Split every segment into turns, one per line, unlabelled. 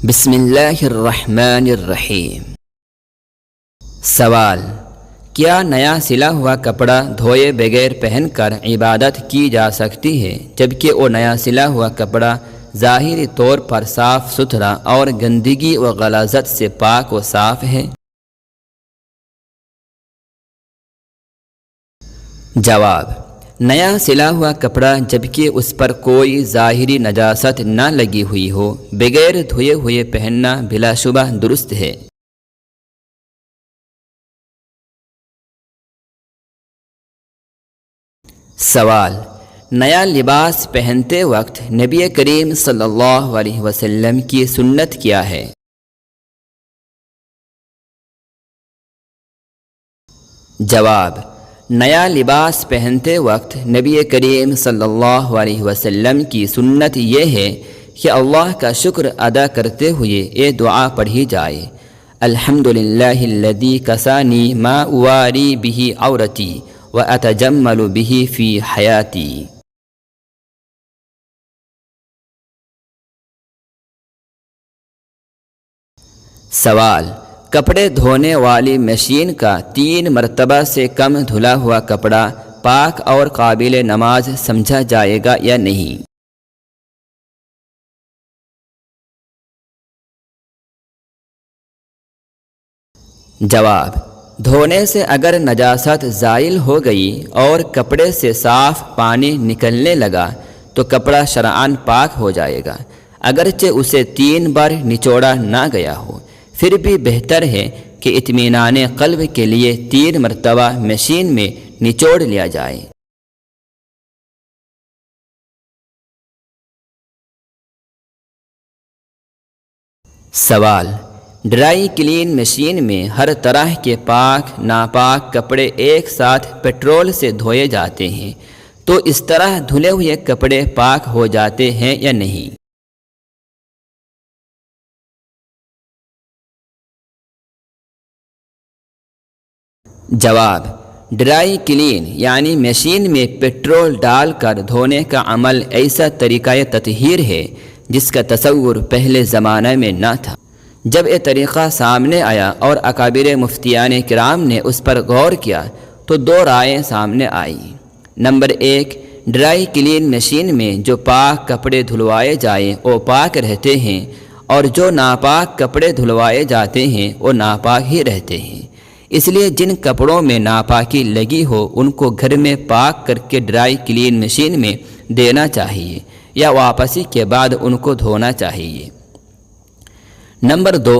بسم اللہ الرحمن الرحیم۔ سوال: کیا نیا سلا ہوا کپڑا دھوئے بغیر پہن کر عبادت کی جا سکتی ہے جبکہ وہ نیا سلا ہوا کپڑا ظاہری طور پر صاف ستھرا اور گندگی و غلاظت سے پاک و صاف ہے؟ جواب: نیا سلا ہوا کپڑا جبکہ اس پر کوئی ظاہری نجاست نہ لگی ہوئی ہو بغیر دھوئے ہوئے پہننا بلا شبہ درست ہے۔ سوال: نیا لباس پہنتے وقت نبی کریم صلی اللہ علیہ وسلم کی سنت کیا ہے؟ جواب: نیا لباس پہنتے وقت نبی کریم صلی اللہ علیہ وسلم کی سنت یہ ہے کہ اللہ کا شکر ادا کرتے ہوئے یہ دعا پڑھی جائے: الحمدللہ الذی کسانی ما اواری بہ عورتی واتجمل بہ فی حیاتی۔ سوال: کپڑے دھونے والی مشین کا 3 مرتبہ سے کم دھلا ہوا کپڑا پاک اور قابل نماز سمجھا جائے گا یا نہیں؟ جواب: دھونے سے اگر نجاست زائل ہو گئی اور کپڑے سے صاف پانی نکلنے لگا تو کپڑا شرعاً پاک ہو جائے گا، اگرچہ اسے 3 بار نچوڑا نہ گیا ہو۔ پھر بھی بہتر ہے کہ اطمینان قلب کے لیے 3 مرتبہ مشین میں نچوڑ لیا جائے۔ سوال: ڈرائی کلین مشین میں ہر طرح کے پاک ناپاک کپڑے ایک ساتھ پیٹرول سے دھوئے جاتے ہیں، تو اس طرح دھلے ہوئے کپڑے پاک ہو جاتے ہیں یا نہیں؟ جواب: ڈرائی کلین یعنی مشین میں پیٹرول ڈال کر دھونے کا عمل ایسا طریقہ تطہیر ہے جس کا تصور پہلے زمانہ میں نہ تھا۔ جب یہ طریقہ سامنے آیا اور اکابر مفتیان کرام نے اس پر غور کیا تو 2 رائے سامنے آئیں۔ نمبر 1، ڈرائی کلین مشین میں جو پاک کپڑے دھلوائے جائیں وہ پاک رہتے ہیں اور جو ناپاک کپڑے دھلوائے جاتے ہیں وہ ناپاک ہی رہتے ہیں۔ اس لیے جن کپڑوں میں ناپاکی لگی ہو ان کو گھر میں پاک کر کے ڈرائی کلین مشین میں دینا چاہیے یا واپسی کے بعد ان کو دھونا چاہیے۔ نمبر 2،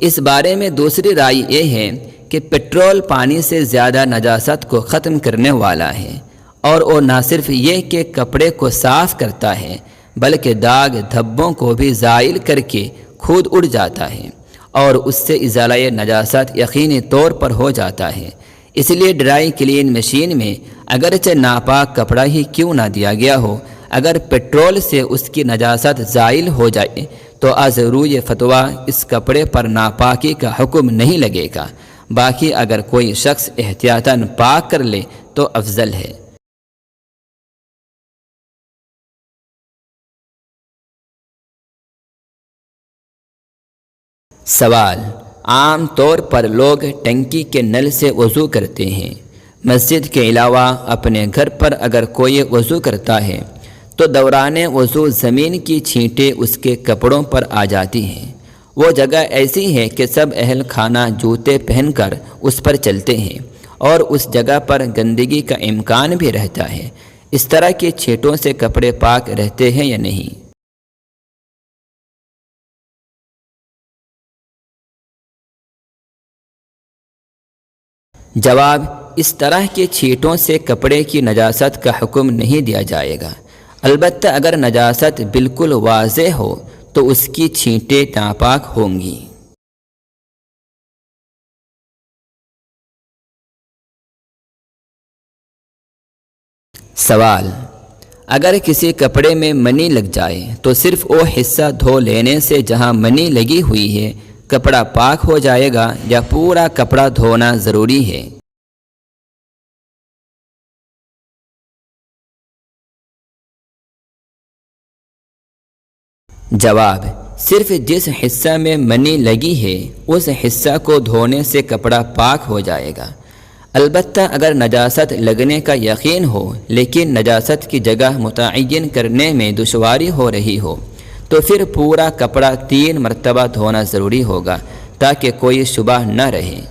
اس بارے میں دوسری رائے یہ ہے کہ پیٹرول پانی سے زیادہ نجاست کو ختم کرنے والا ہے، اور وہ نہ صرف یہ کہ کپڑے کو صاف کرتا ہے بلکہ داغ دھبوں کو بھی زائل کر کے خود اڑ جاتا ہے اور اس سے ازالہ نجاست یقینی طور پر ہو جاتا ہے۔ اس لیے ڈرائی کلین مشین میں اگرچہ ناپاک کپڑا ہی کیوں نہ دیا گیا ہو، اگر پیٹرول سے اس کی نجاست زائل ہو جائے تو از روی فتویٰ اس کپڑے پر ناپاکی کا حکم نہیں لگے گا، باقی اگر کوئی شخص احتیاطاً پاک کر لے تو افضل ہے۔ سوال: عام طور پر لوگ ٹنکی کے نل سے وضو کرتے ہیں، مسجد کے علاوہ اپنے گھر پر اگر کوئی وضو کرتا ہے تو دوران وضو زمین کی چھینٹیں اس کے کپڑوں پر آ جاتی ہیں۔ وہ جگہ ایسی ہے کہ سب اہل خانہ جوتے پہن کر اس پر چلتے ہیں اور اس جگہ پر گندگی کا امکان بھی رہتا ہے۔ اس طرح کی چھینٹوں سے کپڑے پاک رہتے ہیں یا نہیں؟ جواب: اس طرح کی چھینٹوں سے کپڑے کی نجاست کا حکم نہیں دیا جائے گا، البتہ اگر نجاست بالکل واضح ہو تو اس کی چھینٹیں ناپاک ہوں گی۔ سوال: اگر کسی کپڑے میں منی لگ جائے تو صرف وہ حصہ دھو لینے سے جہاں منی لگی ہوئی ہے کپڑا پاک ہو جائے گا یا پورا کپڑا دھونا ضروری ہے؟ جواب: صرف جس حصہ میں منی لگی ہے اس حصہ کو دھونے سے کپڑا پاک ہو جائے گا۔ البتہ اگر نجاست لگنے کا یقین ہو لیکن نجاست کی جگہ متعین کرنے میں دشواری ہو رہی ہو تو پھر پورا کپڑا 3 مرتبہ دھونا ضروری ہوگا تاکہ کوئی شبہ نہ رہے۔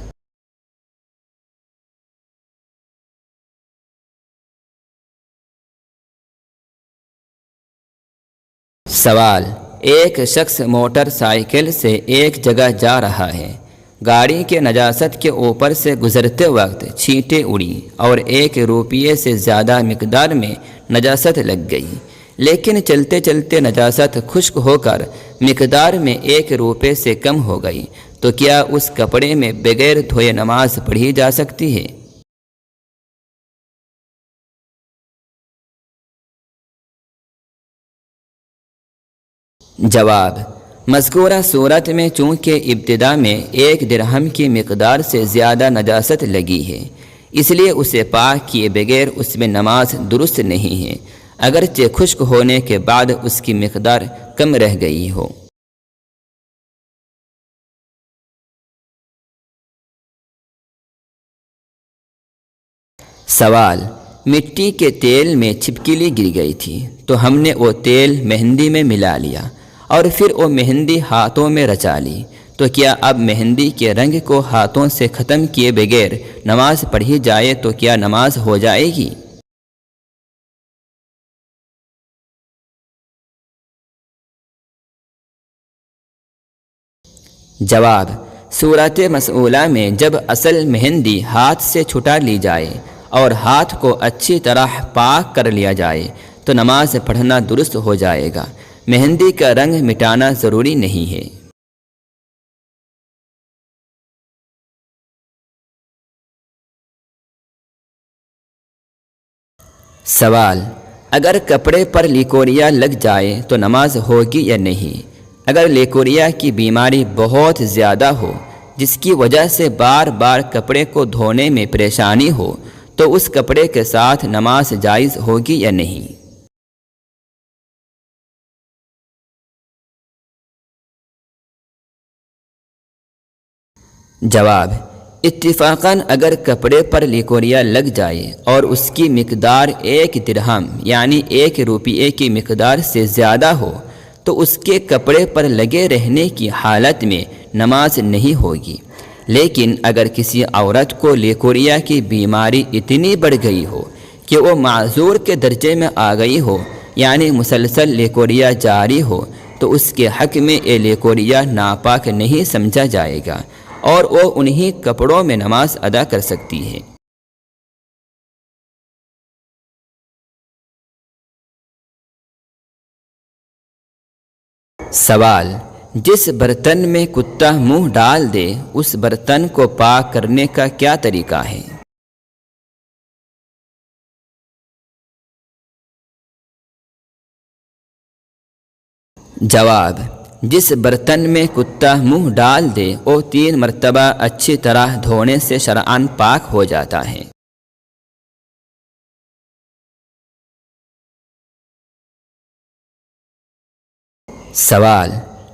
سوال: ایک شخص موٹر سائیکل سے ایک جگہ جا رہا ہے۔ گاڑی کے نجاست کے اوپر سے گزرتے وقت چھینٹیں اڑی اور 1 روپیے سے زیادہ مقدار میں نجاست لگ گئی، لیکن چلتے چلتے نجاست خشک ہو کر مقدار میں 1 روپے سے کم ہو گئی، تو کیا اس کپڑے میں بغیر دھوئے نماز پڑھی جا سکتی ہے؟ جواب: مذکورہ صورت میں چونکہ ابتدا میں 1 درہم کی مقدار سے زیادہ نجاست لگی ہے، اس لیے اسے پاک کیے بغیر اس میں نماز درست نہیں ہے، اگرچہ خشک ہونے کے بعد اس کی مقدار کم رہ گئی ہو۔ سوال: مٹی کے تیل میں چھپکلی گر گئی تھی تو ہم نے وہ تیل مہندی میں ملا لیا اور پھر وہ مہندی ہاتھوں میں رچا لی، تو کیا اب مہندی کے رنگ کو ہاتھوں سے ختم کیے بغیر نماز پڑھی جائے تو کیا نماز ہو جائے گی؟ جواب: صورت مسئولہ میں جب اصل مہندی ہاتھ سے چھٹا لی جائے اور ہاتھ کو اچھی طرح پاک کر لیا جائے تو نماز پڑھنا درست ہو جائے گا۔ مہندی کا رنگ مٹانا ضروری نہیں ہے۔ سوال: اگر کپڑے پر لیکوریا لگ جائے تو نماز ہوگی یا نہیں؟ اگر لیکوریا کی بیماری بہت زیادہ ہو جس کی وجہ سے بار بار کپڑے کو دھونے میں پریشانی ہو تو اس کپڑے کے ساتھ نماز جائز ہوگی یا نہیں؟ جواب: اتفاقاً اگر کپڑے پر لیکوریا لگ جائے اور اس کی مقدار 1 درہم یعنی 1 روپیے کی مقدار سے زیادہ ہو تو اس کے کپڑے پر لگے رہنے کی حالت میں نماز نہیں ہوگی، لیکن اگر کسی عورت کو لیکوریا کی بیماری اتنی بڑھ گئی ہو کہ وہ معذور کے درجے میں آ گئی ہو یعنی مسلسل لیکوریا جاری ہو تو اس کے حق میں یہ لیکوریا ناپاک نہیں سمجھا جائے گا اور وہ انہی کپڑوں میں نماز ادا کر سکتی ہے۔ سوال: جس برتن میں کتا منہ ڈال دے اس برتن کو پاک کرنے کا کیا طریقہ ہے؟ جواب: جس برتن میں کتا منہ ڈال دے وہ 3 مرتبہ اچھی طرح دھونے سے شرعاً پاک ہو جاتا ہے۔ سوال: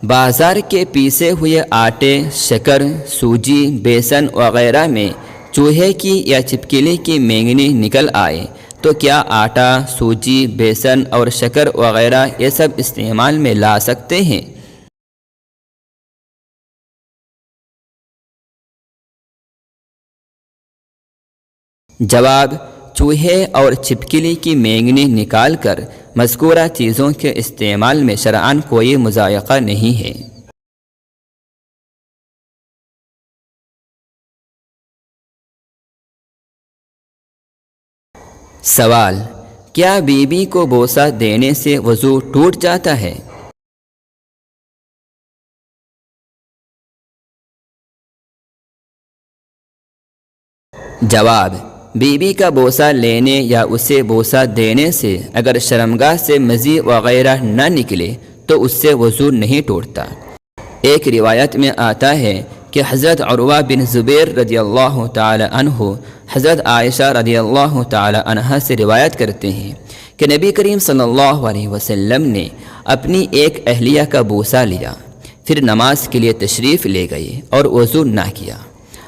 بازار کے پیسے ہوئے آٹے، شکر، سوجی، بیسن وغیرہ میں چوہے کی یا چھپکلی کی مینگنی نکل آئے تو کیا آٹا، سوجی، بیسن اور شکر وغیرہ یہ سب استعمال میں لا سکتے ہیں؟ جواب: چوہے اور چھپکلی کی مینگنی نکال کر مذکورہ چیزوں کے استعمال میں شرعاً کوئی مضائقہ نہیں ہے۔ سوال: کیا بیوی کو بوسہ دینے سے وضو ٹوٹ جاتا ہے؟ جواب: بیوی کا بوسہ لینے یا اسے بوسہ دینے سے اگر شرمگاہ سے مزی وغیرہ نہ نکلے تو اس سے وضو نہیں ٹوٹتا۔ ایک روایت میں آتا ہے کہ حضرت عروہ بن زبیر رضی اللہ تعالی عنہ حضرت عائشہ رضی اللہ تعالی عنہ سے روایت کرتے ہیں کہ نبی کریم صلی اللہ علیہ وسلم نے اپنی ایک اہلیہ کا بوسہ لیا، پھر نماز کے لیے تشریف لے گئے اور وضو نہ کیا۔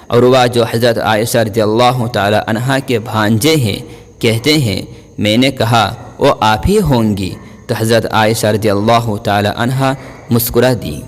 عروہ جو حضرت عائشہ رضی اللہ تعالی عنہا کے بھانجے ہیں کہتے ہیں میں نے کہا وہ آپ ہی ہوں گی، تو حضرت عائشہ رضی اللہ تعالی عنہا مسکرا دی۔